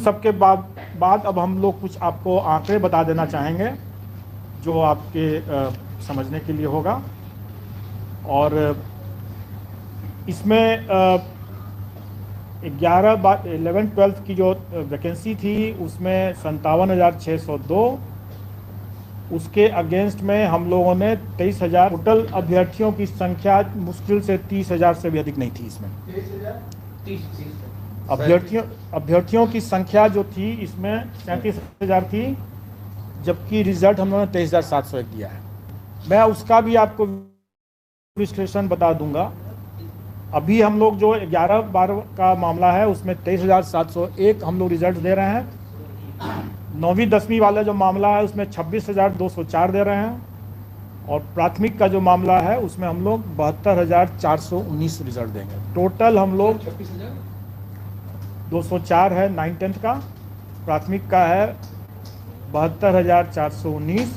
सब के बाद अब हम लोग कुछ आपको आंकड़े बता देना चाहेंगे जो आपके समझने के लिए होगा। और इसमें 11-12 की जो वैकेंसी थी उसमें 57,602, उसके अगेंस्ट में हम लोगों ने 23,000 टोटल अभ्यर्थियों की संख्या मुश्किल से 30,000 से भी अधिक नहीं थी। इसमें अभ्यर्थियों की संख्या जो थी इसमें 37,000 थी, जबकि रिजल्ट हम लोगों ने 23,701 दिया है। मैं उसका भी आपको विश्लेषण बता दूंगा। अभी हम लोग जो 11-12 का मामला है उसमें 23,701 हम लोग रिजल्ट दे रहे हैं। 9वीं-10वीं वाला जो मामला है उसमें 26,204 दे रहे हैं, और प्राथमिक का जो मामला है उसमें हम लोग 72,419 रिजल्ट देंगे। टोटल हम लोग 204 है 9th-10th का, प्राथमिक का है 72,419।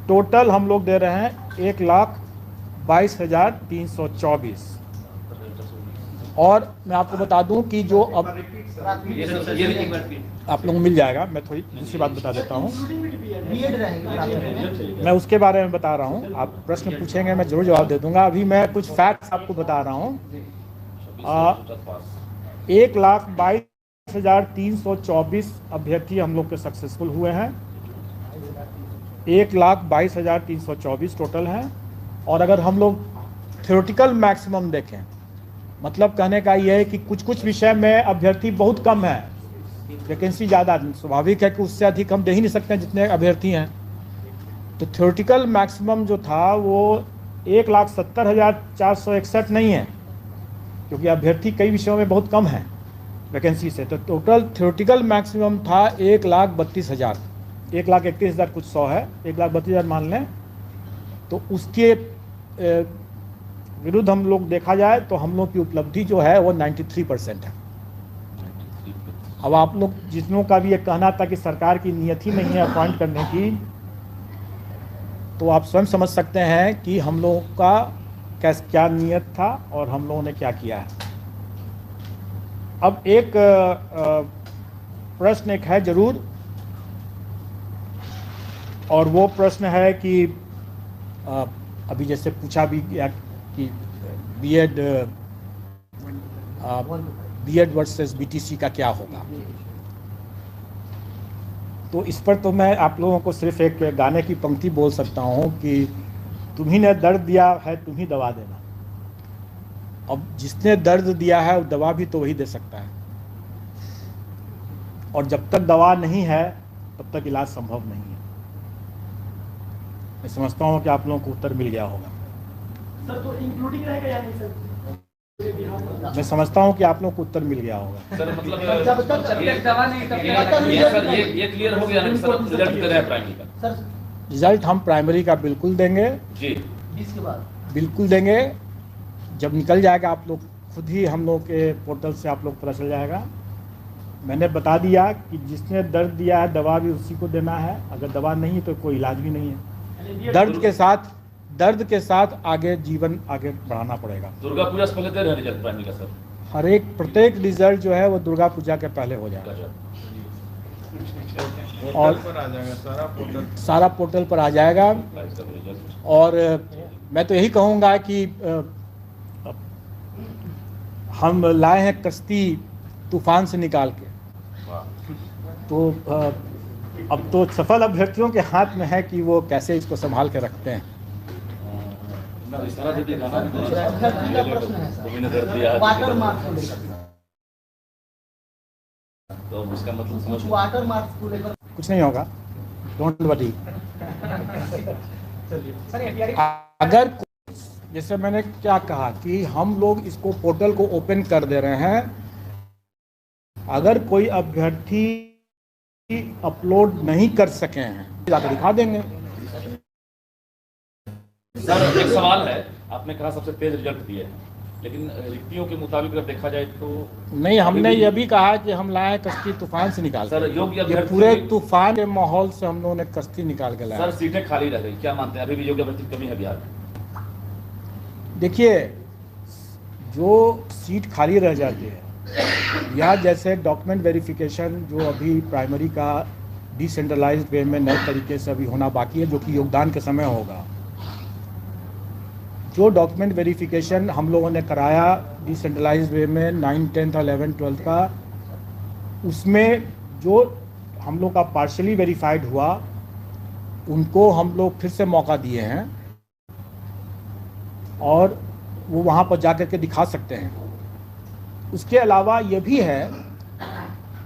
टोटल हम लोग दे रहे हैं 1,22,324। और मैं आपको बता दूं कि जो अब आप लोगों को मिल जाएगा, मैं थोड़ी दूसरी बात बता देता हूं, मैं उसके बारे में बता रहा हूं। आप प्रश्न पूछेंगे मैं जरूर जवाब दे दूंगा। अभी मैं कुछ फैक्ट्स आपको बता रहा हूं। 1,22,324 अभ्यर्थी हम लोग के सक्सेसफुल हुए हैं। 1,22,324 टोटल हैं। और अगर हम लोग थ्योरेटिकल मैक्सिमम देखें, मतलब कहने का ये है कि कुछ विषय में अभ्यर्थी बहुत कम है, वैकेंसी ज़्यादा, स्वाभाविक है कि उससे अधिक हम दे ही नहीं सकते हैं जितने अभ्यर्थी हैं। तो थ्योरेटिकल मैक्सिमम जो था वो 1,70,461 नहीं है, क्योंकि अभ्यर्थी कई विषयों में बहुत कम है वैकेंसी से। तो टोटल थ्योरेटिकल मैक्सिमम था 1,32,000, 1,31,000 कुछ 100 है, 1,32,000 मान लें। तो उसके विरुद्ध हम लोग देखा जाए तो हम लोग की उपलब्धि जो है वो 93% है। अब आप लोग जितनों का भी ये कहना था कि सरकार की नियत ही नहीं है अपॉइंट करने की, तो आप स्वयं समझ सकते हैं कि हम लोगों का क्या नियत था और हम लोगों ने क्या किया है। अब एक प्रश्न एक है जरूर, और वो प्रश्न है कि अभी जैसे पूछा भी गया कि बीएड वर्सेस बीटीसी का क्या होगा। तो इस पर तो मैं आप लोगों को सिर्फ एक गाने की पंक्ति बोल सकता हूँ कि तुम्ही ने दर्द दिया है तुम ही दवा देना। अब जिसने दर्द दिया है वो दवा भी तो वही दे सकता है, और जब तक दवा नहीं है तब तक इलाज संभव नहीं है। मैं समझता हूँ कि आप लोगों को उत्तर मिल गया होगा। सर तो इंक्लूडिंग रहेगा या नहीं सर? मैं समझता हूँ कि आप लोगों को उत्तर मिल गया होगा। सर मतलब जब तक दवा नहीं सर ये क्लियर हो गया ना कि सर रिजल्ट कितना है प्राइमरी का? सर रिजल्ट हम प्राइमरी का बिल्कुल देंगे जी, 20 के बाद बिल्कुल देंगे। जब निकल जाएगा आप लोग खुद ही, हम लोग के पोर्टल से आप लोग पता चल जाएगा। मैंने बता दिया कि जिसने दर्द दिया है दवा भी उसी को देना है, अगर दवा नहीं तो कोई इलाज भी नहीं है। दर्द के साथ आगे जीवन आगे बढ़ाना पड़ेगा। दुर्गा पूजा से पहले दे रहे हैं रिजल्ट प्राइमरी का सर? प्रत्येक रिजल्ट जो है वो दुर्गा पूजा के पहले हो जाएगा, और सारा पोर्टल पर आ जाएगा। और मैं तो यही कहूँगा कि हम लाए हैं कश्ती तूफान से निकाल के, तो अब तो सफल अभ्यर्थियों के हाथ में है कि वो कैसे इसको संभाल के रखते हैं। वाटर मार्क्स को लेकर, तो उसका मतलब समझ वाटर मार्क्स को लेकर कुछ नहीं होगा, डोंट वरी। अगर जैसे मैंने क्या कहा कि हम लोग इसको पोर्टल को ओपन कर दे रहे हैं, अगर कोई अभ्यर्थी अपलोड नहीं कर सके हैं जाकर दिखा देंगे। सर एक सवाल है, आपने कहा सबसे तेज रिजल्ट दिए हैं, लेकिन रिक्तियों के मुताबिक अगर देखा जाए तो नहीं, हमने ये भी कहा कि हम लाए कश्ती तूफान से निकाल सर योग्य अभ्यर्थी पूरे तूफान के माहौल से हम लोगों ने कश्ती निकाल के लाया। सर सीटें खाली रह गई, क्या मानते हैं अभी भी योग्य अभ्यर्थी की कमी है बिहार में? देखिए, जो सीट खाली रह जाती है या जैसे डॉक्यूमेंट वेरिफिकेशन जो अभी प्राइमरी का डिसेंट्रलाइज्ड वे में नए तरीके से अभी होना बाकी है, जो कि योगदान के समय होगा। जो डॉक्यूमेंट वेरिफिकेशन हम लोगों ने कराया डिसेंट्रलाइज्ड वे में 9, 10th, 11, 12 का, उसमें जो हम लोग का पार्शली वेरीफाइड हुआ उनको हम लोग फिर से मौका दिए हैं और वो वहाँ पर जा कर के दिखा सकते हैं। उसके अलावा ये भी है,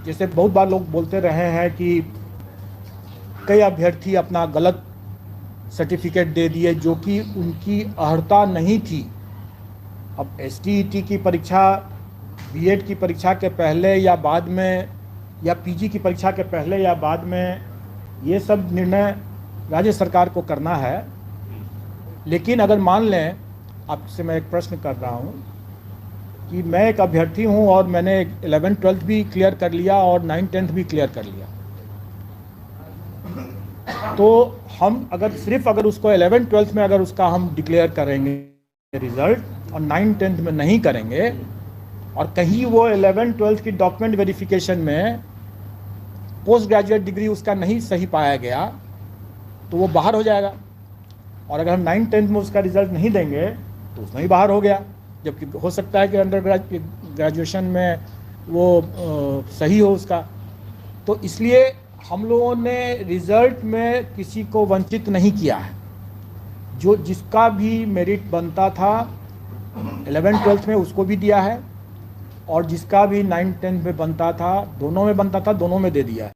जैसे बहुत बार लोग बोलते रहे हैं कि कई अभ्यर्थी अपना गलत सर्टिफिकेट दे दिए जो कि उनकी अर्हता नहीं थी। अब STET की परीक्षा B.Ed की परीक्षा के पहले या बाद में, या PG की परीक्षा के पहले या बाद में, ये सब निर्णय राज्य सरकार को करना है। लेकिन अगर मान लें, आपसे मैं एक प्रश्न कर रहा हूँ कि मैं एक अभ्यर्थी हूँ और मैंने 11, 12 भी क्लियर कर लिया और 9, 10th भी क्लियर कर लिया, तो हम अगर उसको 11, 12 में अगर उसका हम डिक्लेयर करेंगे रिजल्ट और 9, 10th में नहीं करेंगे, और कहीं वो 11, 12 की डॉक्यूमेंट वेरिफिकेशन में पोस्ट ग्रेजुएट डिग्री उसका नहीं सही पाया गया, तो वो बाहर हो जाएगा। और अगर हम 9, 10th में उसका रिजल्ट नहीं देंगे तो उसमें ही बाहर हो गया, जबकि हो सकता है कि अंडर ग्रेजुएशन में वो सही हो उसका। तो इसलिए हम लोगों ने रिजल्ट में किसी को वंचित नहीं किया है। जो जिसका भी मेरिट बनता था 11, 12 में उसको भी दिया है, और जिसका भी 9, 10 में बनता था, दोनों में बनता था, दोनों में दे दिया है।